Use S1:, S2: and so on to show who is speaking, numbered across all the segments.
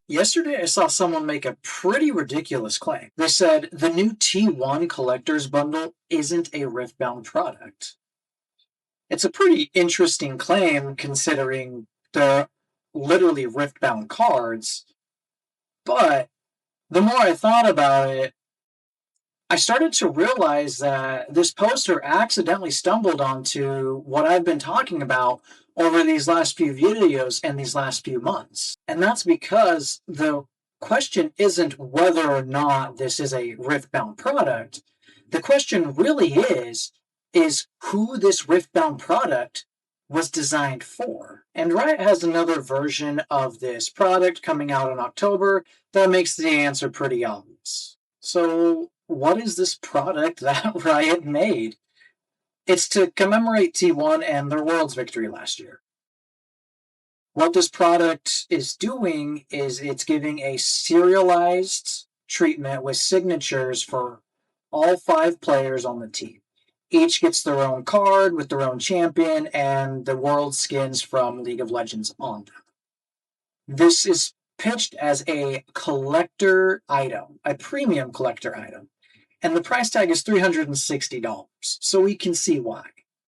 S1: Yesterday, I saw someone make a pretty ridiculous claim. They said the new T1 Collector's Bundle isn't a Riftbound product. It's a pretty interesting claim considering they're literally Riftbound cards, but the more I thought about it, I started to realize that this poster accidentally stumbled onto what I've been talking about over these last few videos and these last few months. And that's because the question isn't whether or not this is a Riftbound product. The question really is who this Riftbound product was designed for. And Riot has another version of this product coming out in October that makes the answer pretty obvious. So, what is this product that Riot made? It's to commemorate T1 and their Worlds victory last year. What this product is doing is it's giving a serialized treatment with signatures for all 5 players on the team. Each gets their own card with their own champion and the world skins from League of Legends on them. This is pitched as a collector item, a premium collector item, and the price tag is $360, so we can see why.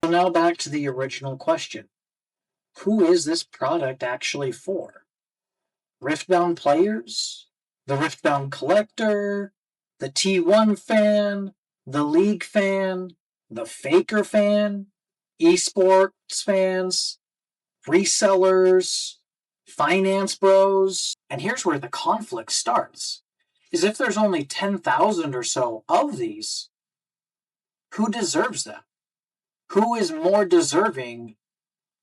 S1: So now back to the original question. Who is this product actually for? Riftbound players? The Riftbound collector? The T1 fan? The League fan? The Faker fan? Esports fans? Resellers? Finance bros? And here's where the conflict starts. Is if there's only 10,000 or so of these, who deserves them? Who is more deserving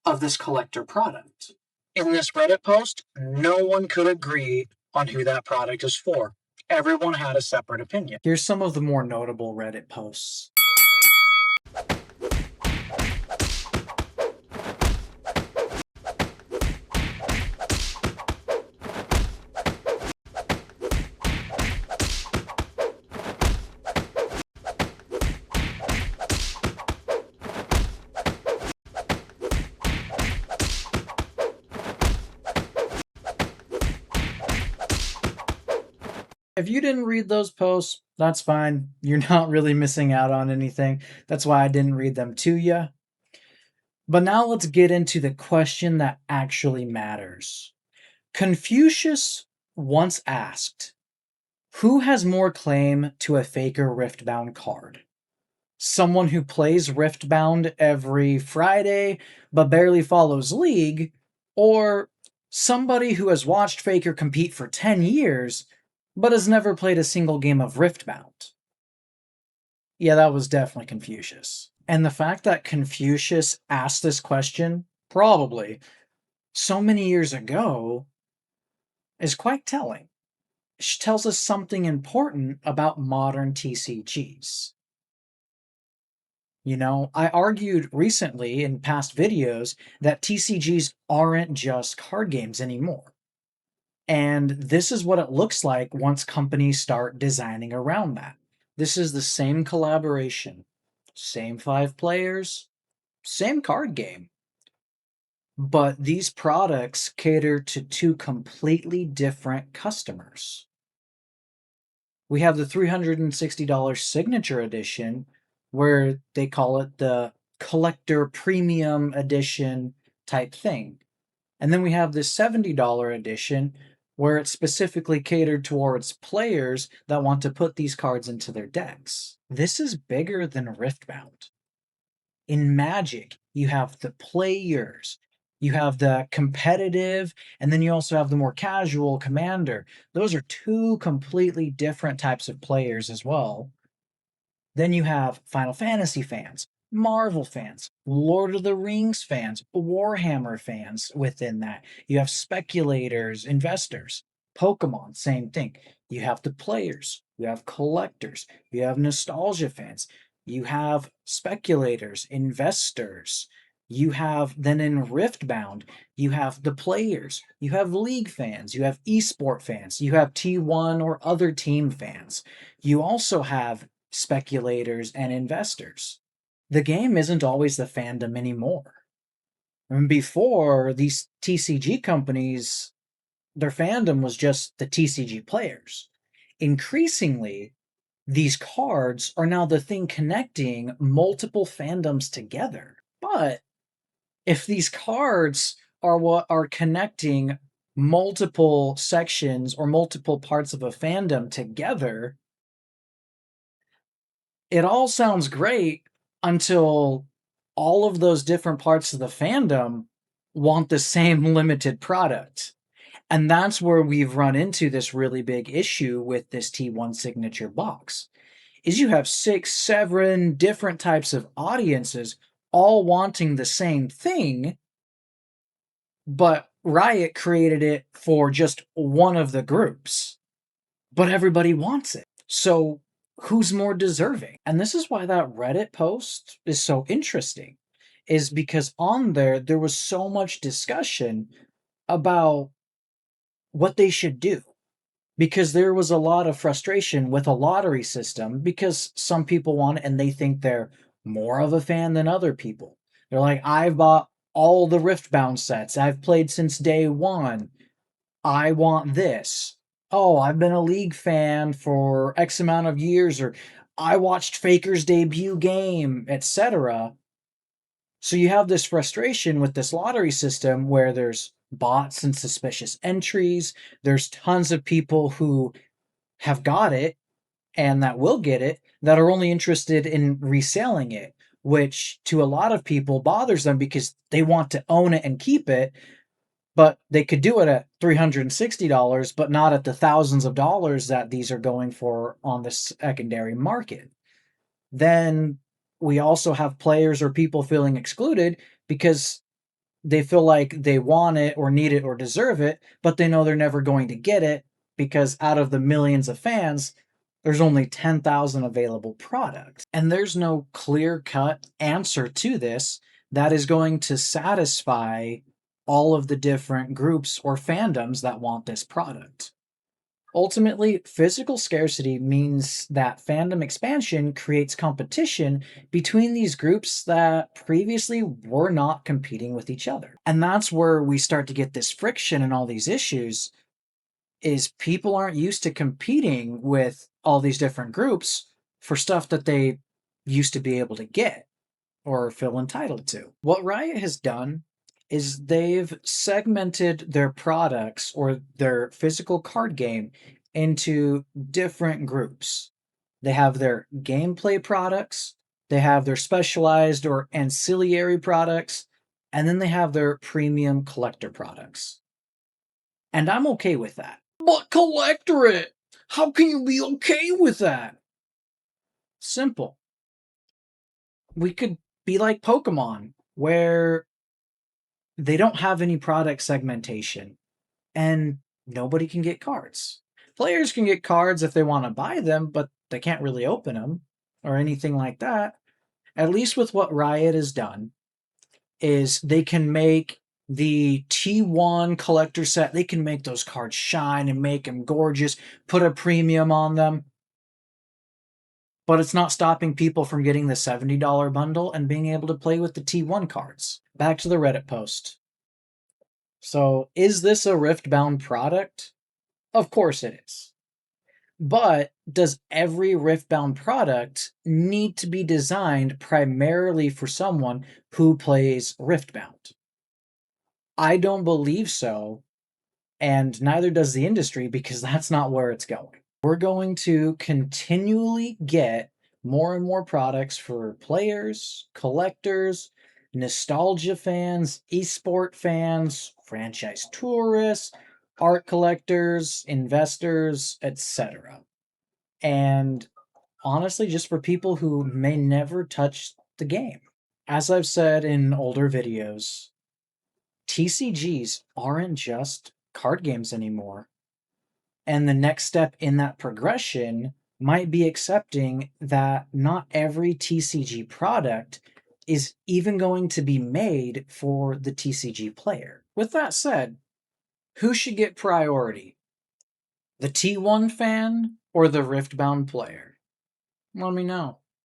S1: of this collector product? In this Reddit post, no one could agree on who that product is for. Everyone had a separate opinion. Here's some of the more notable Reddit posts. If you didn't read those posts, that's fine. You're not really missing out on anything. That's why I didn't read them to you. But now let's get into the question that actually matters. Confucius once asked, who has more claim to a Faker Riftbound card? Someone who plays Riftbound every Friday but barely follows League, or somebody who has watched Faker compete for 10 years but has never played a single game of Riftbound? Yeah, that was definitely Confucius. And the fact that Confucius asked this question, probably, so many years ago, is quite telling. It tells us something important about modern TCGs. You know, I argued recently in past videos that TCGs aren't just card games anymore. And this is what it looks like once companies start designing around that. This is the same collaboration, same 5 players, same card game. But these products cater to 2 completely different customers. We have the $360 Signature Edition, where they call it the Collector Premium Edition type thing. And then we have the $70 edition, where it's specifically catered towards players that want to put these cards into their decks. This is bigger than Riftbound. In Magic, you have the players, you have the competitive, and then you also have the more casual commander. Those are 2 completely different types of players as well. Then you have Final Fantasy fans, Marvel fans, Lord of the Rings fans, Warhammer fans within that. You have speculators, investors. Pokemon, same thing. You have the players, you have collectors, you have nostalgia fans, you have speculators, investors. You have, then in Riftbound, you have the players, you have League fans, you have esport fans, you have T1 or other team fans. You also have speculators and investors. The game isn't always the fandom anymore. And before, these TCG companies, their fandom was just the TCG players. Increasingly, these cards are now the thing connecting multiple fandoms together. But if these cards are what are connecting multiple sections or multiple parts of a fandom together, it all sounds great until all of those different parts of the fandom want the same limited product. And that's where we've run into this really big issue with this T1 signature box. Is you have 6, 7 different types of audiences all wanting the same thing, but Riot created it for just one of the groups. But everybody wants it. So who's more deserving? And this is why that Reddit post is so interesting, is because on there was so much discussion about what they should do. Because there was a lot of frustration with a lottery system because some people want it and they think they're more of a fan than other people. They're like, I've bought all the Riftbound sets. I've played since day one. I want this. Oh, I've been a League fan for X amount of years, or I watched Faker's debut game, etc. So you have this frustration with this lottery system where there's bots and suspicious entries. There's tons of people who have got it and that will get it that are only interested in reselling it, which to a lot of people bothers them because they want to own it and keep it, but they could do it at $360, but not at the thousands of dollars that these are going for on the secondary market. Then we also have players or people feeling excluded because they feel like they want it or need it or deserve it, but they know they're never going to get it because out of the millions of fans, there's only 10,000 available products. And there's no clear cut answer to this that is going to satisfy all of the different groups or fandoms that want this product. Ultimately, physical scarcity means that fandom expansion creates competition between these groups that previously were not competing with each other. And that's where we start to get this friction and all these issues is people aren't used to competing with all these different groups for stuff that they used to be able to get or feel entitled to. What Riot has done is they've segmented their products or their physical card game into different groups. They have their gameplay products, they have their specialized or ancillary products, and then they have their premium collector products. And I'm okay with that. But Collectorate! How can you be okay with that? Simple. We could be like Pokemon, where they don't have any product segmentation and nobody can get cards. Players can get cards if they want to buy them, but they can't really open them or anything like that. At least with what Riot has done, is they can make the T1 collector set, they can make those cards shine and make them gorgeous, put a premium on them. But it's not stopping people from getting the $70 bundle and being able to play with the T1 cards. Back to the Reddit post. So, is this a Riftbound product? Of course it is. But does every Riftbound product need to be designed primarily for someone who plays Riftbound? I don't believe so, and neither does the industry because that's not where it's going. We're going to continually get more and more products for players, collectors, nostalgia fans, esport fans, franchise tourists, art collectors, investors, etc. And honestly, just for people who may never touch the game. As I've said in older videos, TCGs aren't just card games anymore. And the next step in that progression might be accepting that not every TCG product is even going to be made for the TCG player. With that said, who should get priority? The T1 fan or the Riftbound player? Let me know.